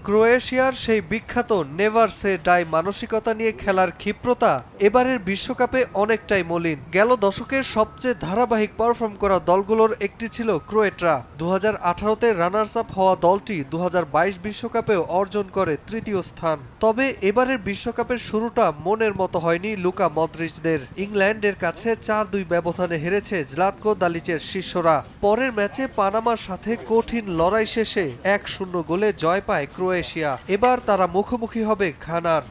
ক্রোয়েশিয়ার সেই বিখ্যাত নেভার সে ডাই মানসিকতা নিয়ে খেলার ক্ষিপ্রতা এবারের বিশ্বকাপে অনেকটাই মলিন। গেল দশকের সবচেয়ে ধারাবাহিক পারফর্ম করা দলগুলোর একটি ছিল ক্রোয়েটরা। 2018-তে রানার্স আপ হওয়া দলটি 2022 বিশ্বকাপেও অর্জন করে তৃতীয় স্থান। তবে এবারের বিশ্বকাপের শুরুটা মনের মতো হয়নি লুকা মদ্রিচদের। ইংল্যান্ডের কাছে 4-2 ব্যবধানে হেরেছে জ্লাতকো দালিচের শিষ্যরা। পরের ম্যাচে পানামার সাথে কঠিন লড়াই শেষে 1-0 গোলে জয় পায় ক্রোয়েশিয়া। এবার তারা মুখোমুখি হবে ঘানার।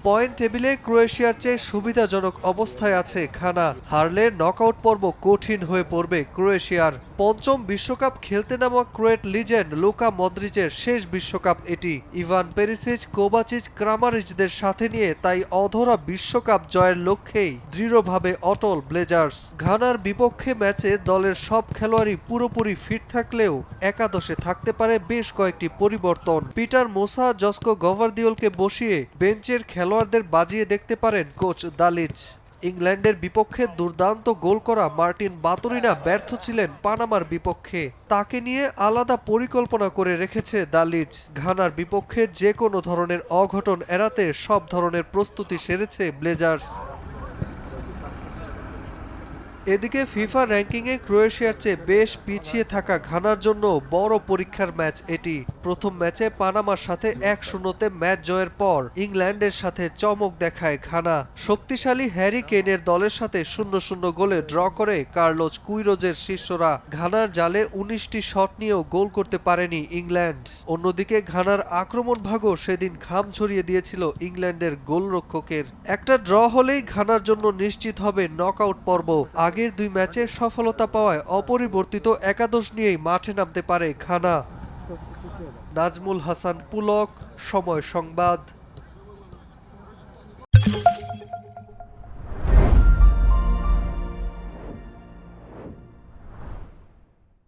পয়েন্ট টেবিলে ক্রোয়েশিয়ার চেয়ে সুবিধাজনক অবস্থায় আছে ঘানা। হারলে নকআউট পর্ব কঠিন হয়ে পড়বে ক্রোয়েশিয়ার। পঞ্চম বিশ্বকাপ খেলতে নামা ক্রোয়েট লিজেন্ড লুকা মদ্রিচের শেষ বিশ্বকাপ এটি। ইভান পেরিসিচ, কোভাচিচ, ক্রামারিচদের সাথে নিয়ে তাই অধরা বিশ্বকাপ জয়ের লক্ষ্যেই দৃঢ়ভাবে অটল ব্লেজার্স। ঘানার বিপক্ষে ম্যাচে দলের সব খেলোয়াড়ই পুরোপুরি ফিট থাকলেও একাদশে থাকতে পারে বেশ কয়েকটি পরিবর্তন। পিটার মোসা, জস্কো গভারদিওলকে বসিয়ে বেঞ্চের খেলোয়াড়দের বাজিয়ে দেখতে পারেন কোচ দালিচ। ইংল্যান্ডের বিপক্ষে দুর্দান্ত গোল করা মার্টিন বাতুরিনা ব্যর্থ ছিলেন পানামার বিপক্ষে। তাকে নিয়ে আলাদা পরিকল্পনা করে রেখেছে দালিচ। ঘানার বিপক্ষে যে কোনো ধরনের অঘটন এড়াতে সব ধরনের প্রস্তুতি সেরেছে ব্লেজার্স। এদিকে ফিফা র্যাঙ্কিংয়ে ক্রোয়েশিয়ার চেয়ে বেশ পিছিয়ে থাকা ঘানার জন্য বড় পরীক্ষার ম্যাচ এটি। প্রথম ম্যাচে পানামার সাথে 1-0-তে ম্যাচ জয়ের পর ইংল্যান্ডের সাথে চমক দেখায় ঘানা। শক্তিশালী হ্যারি কেনের দলের সাথে 0-0 গোলে ড্র করে কার্লোস কুইরোজের শিষ্যরা। ঘানার জালে 19টি শট নিয়েও গোল করতে পারেনি ইংল্যান্ড। অন্যদিকে ঘানার আক্রমণ ভাগও সেদিন ঘাম ছড়িয়ে দিয়েছিল ইংল্যান্ডের গোলরক্ষকের। একটা ড্র হলেই ঘানার জন্য নিশ্চিত হবে নকআউট পর্ব। আগের দুই ম্যাচে সফলতা পাওয়ায় অপরিবর্তিত একাদশ নিয়েই মাঠে নামতে পারে ঘানা। নাজমুল হাসান পুলক, সময় সংবাদ।